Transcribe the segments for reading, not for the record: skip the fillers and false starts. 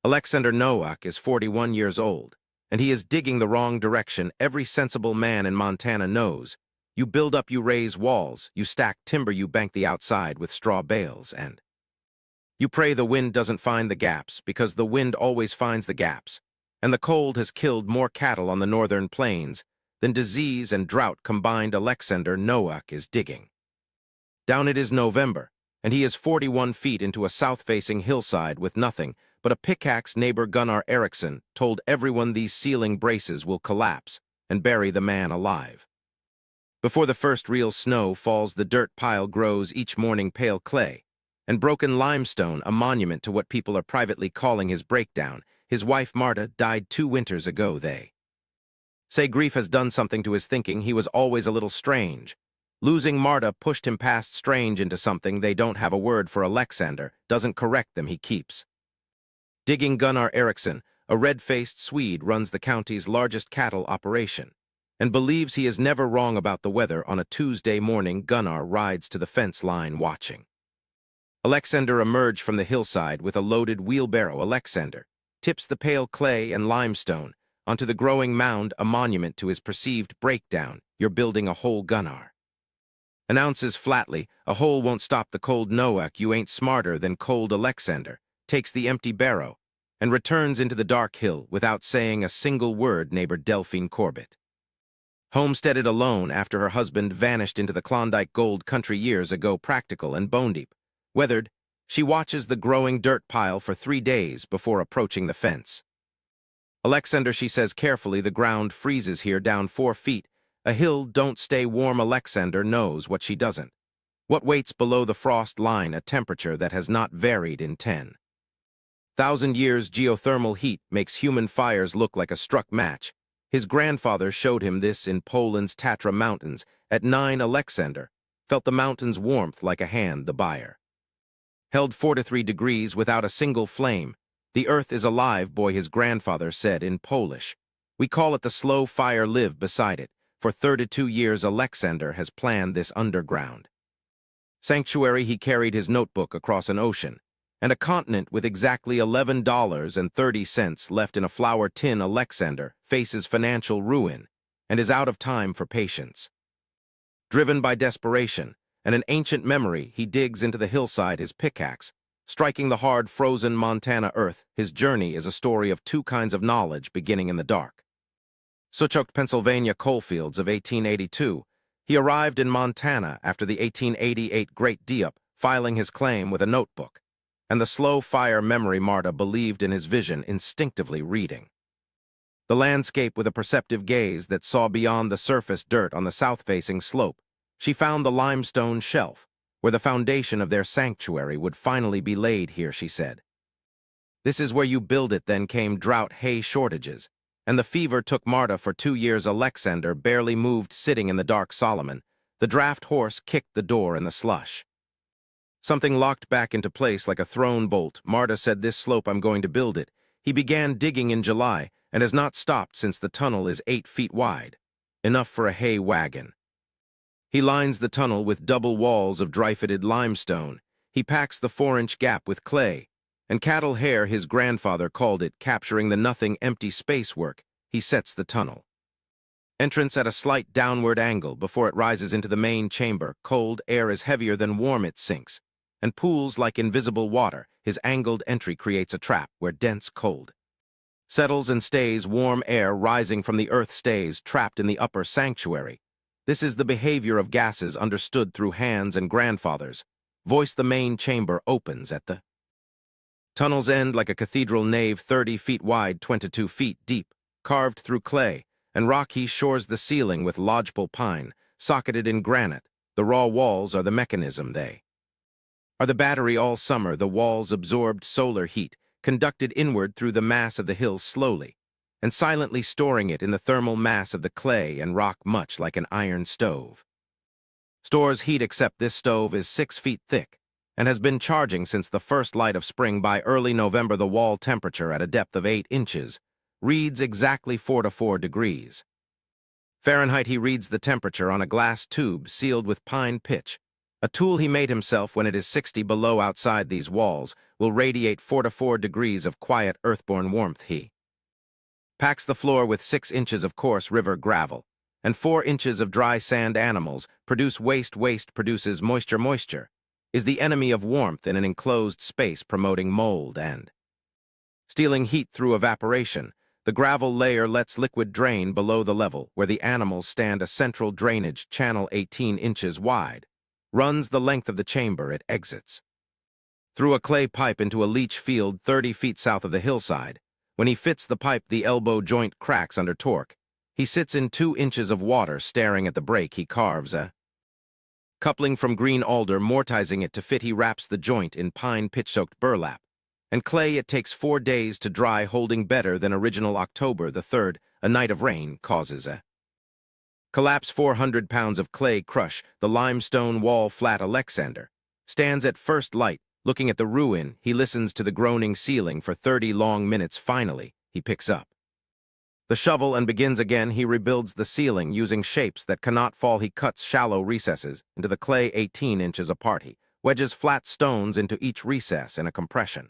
Aleksander Nowak is 41 years old, and he is digging the wrong direction. Every sensible man in Montana knows. You build up, you raise walls, you stack timber, you bank the outside with straw bales, and you pray the wind doesn't find the gaps, because the wind always finds the gaps. And the cold has killed more cattle on the northern plains than disease and drought combined. Aleksander Nowak is digging. Down it is November, and he is 41 feet into a south-facing hillside with nothing but a pickaxe. Neighbor Gunnar Eriksson told everyone these ceiling braces will collapse and bury the man alive. Before the first real snow falls, the dirt pile grows each morning pale clay and broken limestone, a monument to what people are privately calling his breakdown. His wife Marta died 2 winters ago. They say grief has done something to his thinking. He was always a little strange. Losing Marta pushed him past strange into something. They don't have a word for. Aleksander doesn't correct them, he keeps digging. Gunnar Eriksson, a red-faced Swede, runs the county's largest cattle operation and believes he is never wrong about the weather. On a Tuesday morning, Gunnar rides to the fence line watching Aleksander emerge from the hillside with a loaded wheelbarrow. Aleksander tips the pale clay and limestone onto the growing mound, a monument to his perceived breakdown. You're building a hole, Gunnar announces flatly. A hole won't stop the cold. Nowak, you ain't smarter than cold. Aleksander takes the empty barrow and returns into the dark hill without saying a single word. Neighbor Delphine Corbett homesteaded alone after her husband vanished into the Klondike gold country years ago. Practical and bone-deep, weathered, she watches the growing dirt pile for 3 days before approaching the fence. Aleksander, she says carefully, the ground freezes here down 4 feet. A hill don't stay warm. Aleksander knows what she doesn't. What waits below the frost line, a temperature that has not varied in 10,000 years. Geothermal heat makes human fires look like a struck match. His grandfather showed him this in Poland's Tatra Mountains. At 9, Aleksander felt the mountain's warmth like a hand the buyer held 43 degrees without a single flame. The earth is alive, boy, his grandfather said in Polish. We call it the slow fire. Live beside it. For 32 years, Aleksander has planned this underground sanctuary. He carried his notebook across an ocean and a continent with exactly $11.30 left in a flour tin. Aleksander faces financial ruin and is out of time for patience. Driven by desperation and an ancient memory, he digs into the hillside, his pickaxe striking the hard, frozen Montana earth. His journey is a story of 2 kinds of knowledge beginning in the dark Suchoked, Pennsylvania coalfields of 1882. He arrived in Montana after the 1888 Great Diep, filing his claim with a notebook and the slow fire memory. Marta believed in his vision, instinctively reading the landscape with a perceptive gaze that saw beyond the surface dirt on the south-facing slope. She found the limestone shelf where the foundation of their sanctuary would finally be laid. Here, she said, this is where you build it. Then came drought, hay shortages, and the fever took Marta for 2 years. Aleksander barely moved, sitting in the dark Solomon. The draft horse kicked the door in the slush. Something locked back into place like a thrown bolt. Marta said, this slope, I'm going to build it. He began digging in July and has not stopped since. The tunnel is 8 feet wide, enough for a hay wagon. He lines the tunnel with double walls of dry-fitted limestone. He packs the 4-inch gap with clay and cattle hair. His grandfather called it capturing the nothing, empty space work. He sets the tunnel entrance at a slight downward angle before it rises into the main chamber. Cold air is heavier than warm. It sinks and pools like invisible water. His angled entry creates a trap where dense cold settles and stays. Warm air rising from the earth stays trapped in the upper sanctuary. This is the behavior of gases understood through hands and grandfathers. Voice. The main chamber opens at the tunnel's end like a cathedral nave, 30 feet wide, 22 feet deep, carved through clay and rock. He shores the ceiling with lodgepole pine, socketed in granite. The raw walls are the mechanism. They are the battery. All summer, the walls absorbed solar heat, conducted inward through the mass of the hill slowly and silently storing it in the thermal mass of the clay and rock, much like an iron stove stores heat, except this stove is 6 feet thick and has been charging since the first light of spring. By early November, the wall temperature at a depth of 8 inches reads exactly 44 degrees Fahrenheit. He reads the temperature on a glass tube sealed with pine pitch A tool he made himself when it is 60 below outside these walls will radiate 4 to 4 degrees of quiet earthborn warmth. He packs the floor with 6 inches of coarse river gravel, and 4 inches of dry sand. Animals produce waste. Waste produces moisture. Moisture is the enemy of warmth in an enclosed space, promoting mold and stealing heat through evaporation. The gravel layer lets liquid drain below the level where the animals stand. A central drainage channel 18 inches wide runs the length of the chamber. It exits through a clay pipe into a leach field 30 feet south of the hillside. When he fits the pipe, the elbow joint cracks under torque. He sits in 2 inches of water, staring at the break. He carves a coupling from green alder, mortising it to fit. He wraps the joint in pine pitch-soaked burlap and clay. It takes 4 days to dry, holding better than original. October the 3rd, a night of rain causes a collapse. 400 pounds of clay crush the limestone wall flat. Aleksander stands at first light, looking at the ruin. He listens to the groaning ceiling for 30 long minutes. Finally, he picks up the shovel and begins again. He rebuilds the ceiling using shapes that cannot fall. He cuts shallow recesses into the clay 18 inches apart. He wedges flat stones into each recess in a compression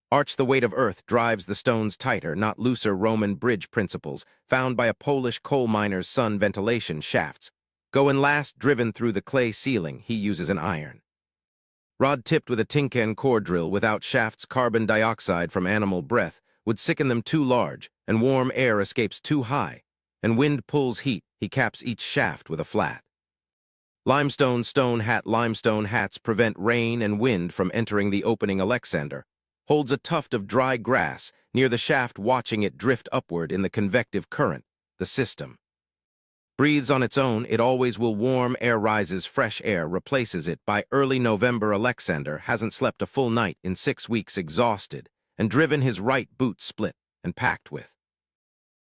arch. The weight of earth drives the stones tighter, not looser. Roman bridge principles found by a Polish coal miner's son. Ventilation shafts go in last, driven through the clay ceiling. He uses an iron rod tipped with a tin core drill without shafts. Carbon dioxide from animal breath would sicken them too large, and warm air escapes too high, and wind pulls heat. He caps each shaft with a flat limestone stone hat. Limestone hats prevent rain and wind from entering the opening. Aleksander holds a tuft of dry grass near the shaft, watching it drift upward in the convective current. The system breathes on its own. It always will. Warm air rises, fresh air replaces it. By early November, Aleksander hasn't slept a full night in 6 weeks, exhausted and driven. His right boot split and packed with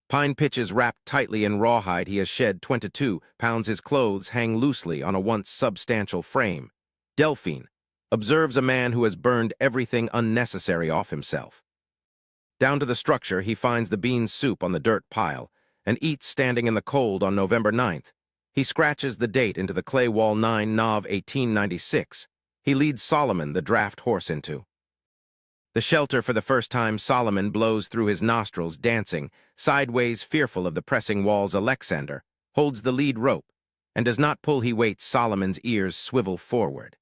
pine pitches wrapped tightly in rawhide. He has shed 22 pounds. His clothes hang loosely on a once substantial frame. Delphine observes a man who has burned everything unnecessary off himself. Down to the structure, he finds the bean soup on the dirt pile and eats standing in the cold. On November 9th, he scratches the date into the clay wall, 9 Nov 1896. He leads Solomon, the draft horse, into the shelter for the first time. Solomon blows through his nostrils, dancing sideways, fearful of the pressing walls. Aleksander holds the lead rope and does not pull. He waits. Solomon's ears swivel forward.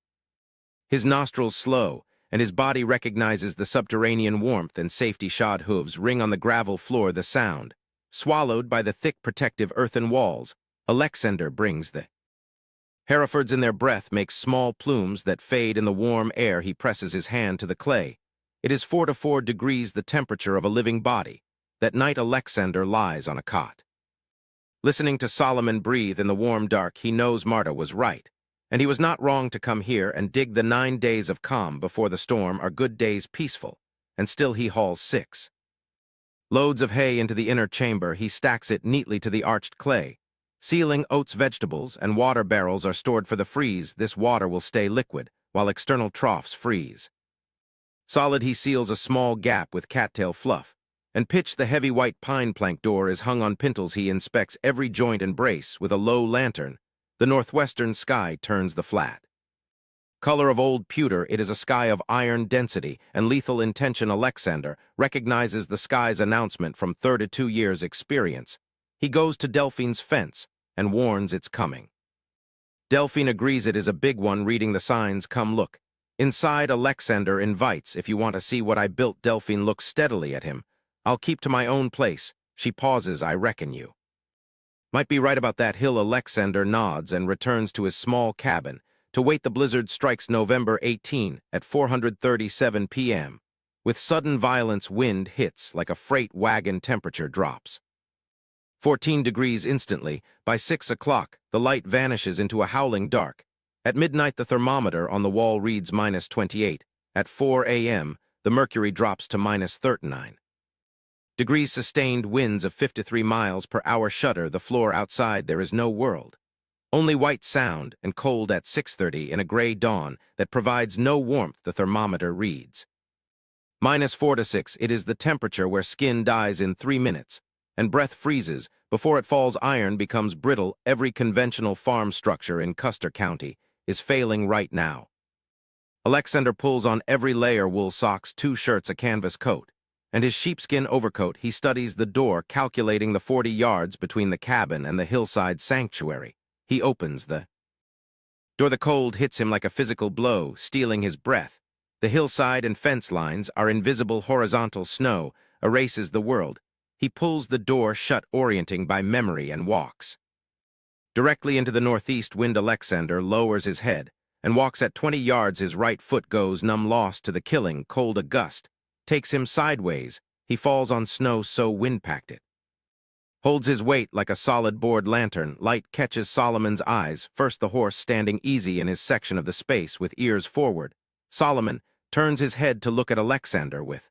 His nostrils slow, and his body recognizes the subterranean warmth, and safety shod hooves ring on the gravel floor. The sound swallowed by the thick protective earthen walls. Aleksander brings the Herefords in. Their breath makes small plumes that fade in the warm air. He presses his hand to the clay. It is 4 to 4 degrees, the temperature of a living body. That night, Aleksander lies on a cot, listening to Solomon breathe in the warm dark. He knows Marta was right, and he was not wrong to come here and dig. The 9 days of calm before the storm are good days, peaceful, and still he hauls 6 loads of hay into the inner chamber. He stacks it neatly to the arched clay ceiling. Oats, vegetables, and water barrels are stored for the freeze. This water will stay liquid while external troughs freeze solid. He seals a small gap with cattail fluff and pitch. The heavy white pine plank door is hung on pintles. He inspects every joint and brace with a low lantern. The northwestern sky turns the flat color of old pewter. It is a sky of iron density and lethal intention. Aleksander recognizes the sky's announcement from 32 years' experience. He goes to Delphine's fence and warns its coming. Delphine agrees it is a big one, reading the signs. Come look inside. Aleksander invites. If you want to see what I built. Delphine looks steadily at him. I'll keep to my own place. She pauses. I reckon you might be right about that hill. Aleksander nods and returns to his small cabin to wait. The blizzard strikes November 18 at 4:37 p.m. With sudden violence, wind hits like a freight wagon. Temperature drops 14 degrees instantly. By 6 o'clock, the light vanishes into a howling dark. At midnight, the thermometer on the wall reads -28. At 4 a.m., the mercury drops to -39 degrees. Sustained winds of 53 miles per hour shudder the floor outside. There is no world, only white sound, and cold at 6:30 in a gray dawn that provides no warmth. The thermometer reads -4 to 6. It is the temperature where skin dies in 3 minutes, and breath freezes before it falls. Iron becomes brittle. Every conventional farm structure in Custer County is failing right now. Aleksander pulls on every layer: wool socks, 2 shirts, a canvas coat. And his sheepskin overcoat. He studies the door, calculating the 40 yards between the cabin and the hillside sanctuary. He opens the door. The cold hits him like a physical blow, stealing his breath. The hillside and fence lines are invisible horizontal snow, erases the world. He pulls the door shut, orienting by memory, and walks directly into the northeast wind. Aleksander lowers his head and walks at 20 yards. His right foot goes numb, lost to the killing cold. A gust takes him sideways. He falls on snow so wind-packed it holds his weight like a solid board lantern. Light catches Solomon's eyes, first the horse standing easy in his section of the space with ears forward. Solomon turns his head to look at Aleksander with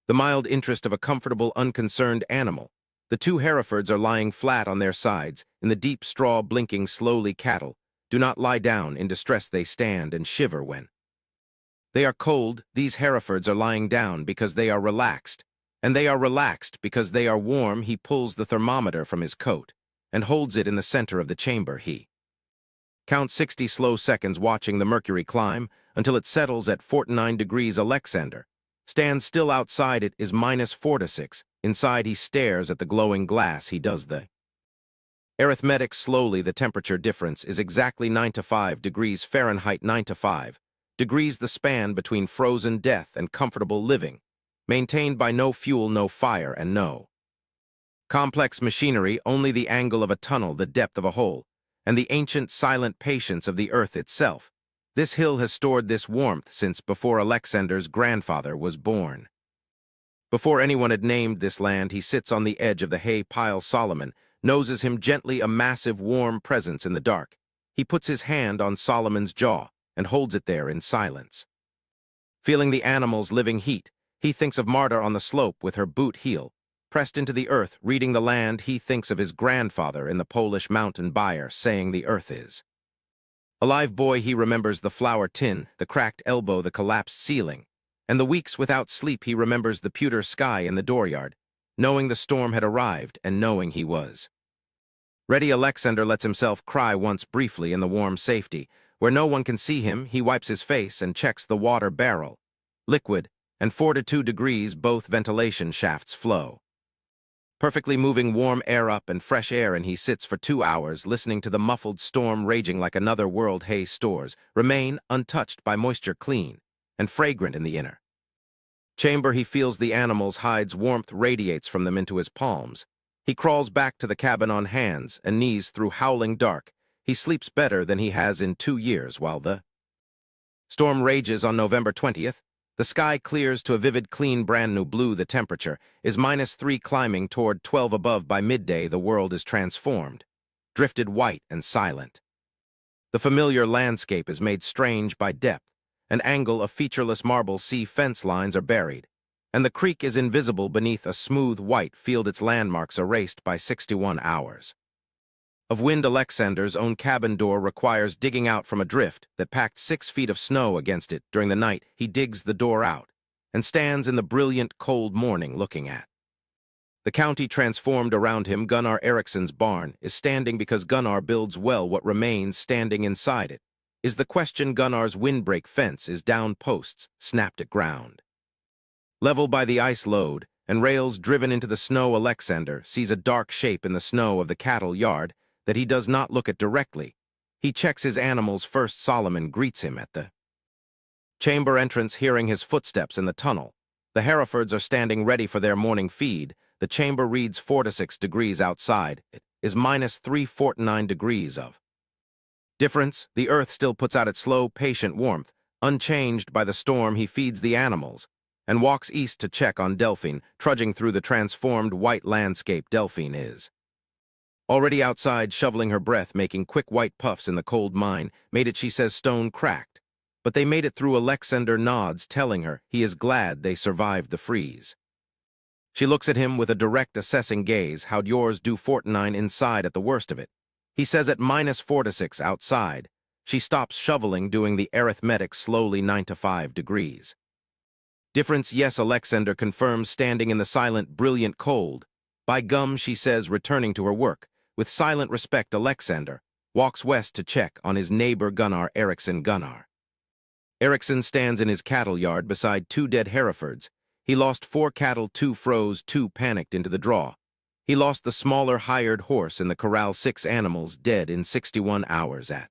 the mild interest of a comfortable, unconcerned animal. The 2 Herefords are lying flat on their sides, in the deep straw, blinking slowly. Cattle do not lie down in distress, they stand and shiver when they are cold. These Herefords are lying down because they are relaxed, and they are relaxed because they are warm. He pulls the thermometer from his coat and holds it in the center of the chamber. He counts 60 slow seconds, watching the mercury climb until it settles at 49 degrees. Aleksander stands still. Outside it is -46. Inside he stares at the glowing glass. He does the arithmetic slowly. The temperature difference is exactly 9 to 5 degrees Fahrenheit. 9 to 5 degrees, the span between frozen death and comfortable living, maintained by no fuel, no fire, and no complex machinery, only the angle of a tunnel, the depth of a hole, and the ancient silent patience of the earth itself. This hill has stored this warmth since before Aleksander's grandfather was born. Before anyone had named this land, he sits on the edge of the hay pile. Solomon noses him gently, a massive warm presence in the dark. He puts his hand on Solomon's jaw and holds it there in silence. Feeling the animal's living heat, he thinks of Marta on the slope with her boot heel pressed into the earth, reading the land. He thinks of his grandfather in the Polish mountain byre, saying the earth is a live boy. He remembers the flour tin, the cracked elbow, the collapsed ceiling, and the weeks without sleep. He remembers the pewter sky in the dooryard, knowing the storm had arrived and knowing he was ready. Aleksander lets himself cry once briefly in the warm safety, where no one can see him. He wipes his face and checks the water barrel. Liquid, and 42 degrees, both ventilation shafts flow perfectly, moving warm air up and fresh air, and he sits for 2 hours listening to the muffled storm raging like another world. Hay stores remain untouched by moisture, clean and fragrant in the inner chamber. He feels the animals' hides, warmth radiates from them into his palms. He crawls back to the cabin on hands and knees through howling dark. He sleeps better than he has in 2 years while the storm rages. On November 20th, the sky clears to a vivid, clean, brand-new blue. The temperature is -3, climbing toward 12 above. By midday, the world is transformed, drifted white and silent. The familiar landscape is made strange by depth and angle. A featureless marble sea fence lines are buried, and the creek is invisible beneath a smooth white field, its landmarks erased by 61 hours of wind. Aleksander's own cabin door requires digging out from a drift that packed 6 feet of snow against it. During the night, he digs the door out and stands in the brilliant, cold morning looking at the county transformed around him. Gunnar Eriksson's barn is standing because Gunnar builds well. What remains standing inside it is the question. Gunnar's windbreak fence is down, posts snapped at ground level by the ice load, and rails driven into the snow. Aleksander sees a dark shape in the snow of the cattle yard that he does not look at directly. He checks his animals first. Solomon greets him at the chamber entrance, hearing his footsteps in the tunnel. The Herefords are standing ready for their morning feed. The chamber reads 46 degrees outside. It is -349 degrees of difference. The earth still puts out its slow, patient warmth, unchanged by the storm. He feeds the animals and walks east to check on Delphine, trudging through the transformed white landscape. Delphine is already outside, shoveling her breath, making quick white puffs in the cold mine. Made it, she says, stone cracked. But they made it through. Aleksander nods, telling her he is glad they survived the freeze. She looks at him with a direct, assessing gaze. How'd yours do? 49 inside at the worst of it. He says at -46 outside. She stops shoveling, doing the arithmetic slowly. 9 to 5 degrees. Difference, yes, Aleksander confirms, standing in the silent, brilliant cold. By gum, she says, returning to her work. With silent respect, Aleksander walks west to check on his neighbor Gunnar Eriksson Gunnar. Eriksson stands in his cattle yard beside 2 dead Herefords. He lost 4 cattle, 2 froze, 2 panicked into the draw. He lost the smaller hired horse in the corral, 6 animals dead in 61 hours at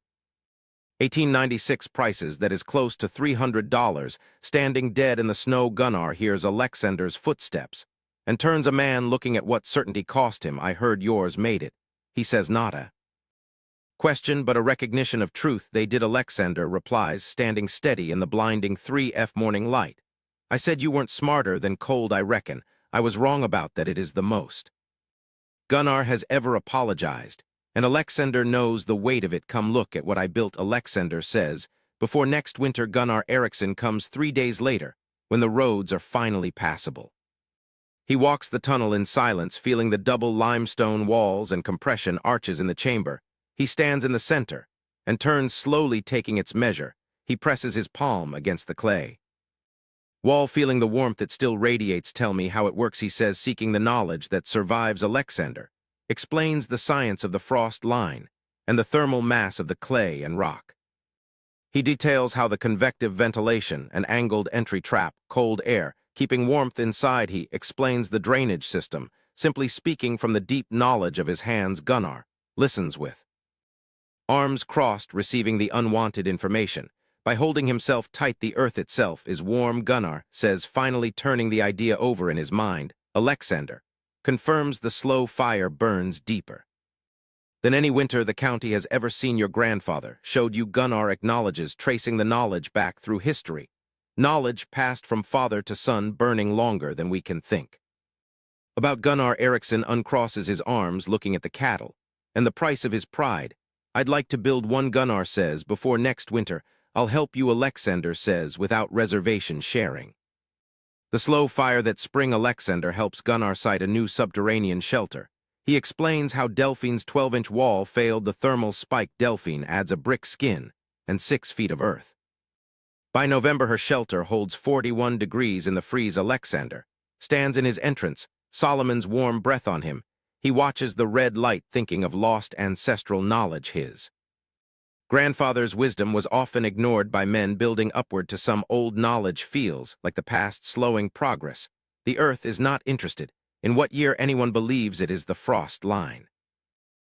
1896 prices, that is close to $300, standing dead in the snow. Gunnar hears Aleksander's footsteps and turns a man looking at what certainty cost him. I heard yours made it. He says not a question but a recognition of truth. They did. Aleksander replies, standing steady in the blinding 3F morning light. I said you weren't smarter than cold. I reckon I was wrong about that. It is the most Gunnar has ever apologized, and Aleksander knows the weight of it. Come look at what I built, Aleksander says. Before next winter, Gunnar Eriksson comes 3 days later, when the roads are finally passable. He walks the tunnel in silence, feeling the double limestone walls and compression arches in the chamber. He stands in the center and turns slowly, taking its measure. He presses his palm against the clay wall, feeling the warmth that still radiates. Tell me how it works, he says, seeking the knowledge that survives. Aleksander explains the science of the frost line and the thermal mass of the clay and rock. He details how the convective ventilation and angled entry trap cold air, keeping warmth inside. He explains the drainage system, simply speaking from the deep knowledge of his hands. Gunnar listens with arms crossed, receiving the unwanted information. By holding himself tight, the earth itself is warm. Gunnar says, finally turning the idea over in his mind. Aleksander confirms the slow fire burns deeper than any winter the county has ever seen. Your grandfather showed you. Gunnar acknowledges, tracing the knowledge back through history. Knowledge passed from father to son, burning longer than we can think about. Gunnar Eriksson uncrosses his arms, looking at the cattle and the price of his pride. I'd like to build one, Gunnar says, before next winter. I'll help you, Aleksander says, without reservation, sharing the slow fire that spring. Aleksander helps Gunnar site a new subterranean shelter. He explains how Delphine's 12-inch wall failed. The thermal spike. Delphine adds a brick skin and 6 feet of earth. By November, her shelter holds 41 degrees in the freeze. Aleksander stands in his entrance, Solomon's warm breath on him. He watches the red light, thinking of lost ancestral knowledge. His grandfather's wisdom was often ignored by men building upward to some old knowledge. Feels like the past slowing progress. The earth is not interested in what year anyone believes it is. The frost line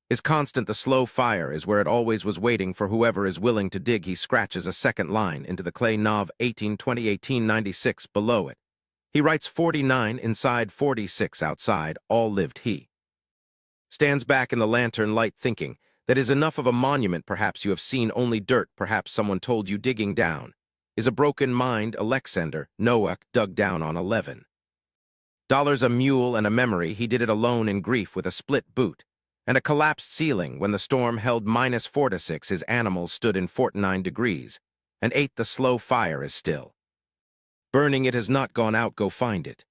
is constant. The slow fire is where it always was, waiting for whoever is willing to dig. He scratches a second line into the clay. Nov 1820-1896 below it. He writes 49 inside, 46 outside. All lived. He stands back in the lantern light, thinking, that is enough of a monument. Perhaps you have seen only dirt. Perhaps someone told you digging down is a broken mind. Aleksander Nowak dug down on $11 a mule and a memory. He did it alone in grief, with a split boot and a collapsed ceiling. When the storm held -4 to 6, his animals stood in 49 degrees and ate. The slow fire is still burning. It has not gone out. Go find it.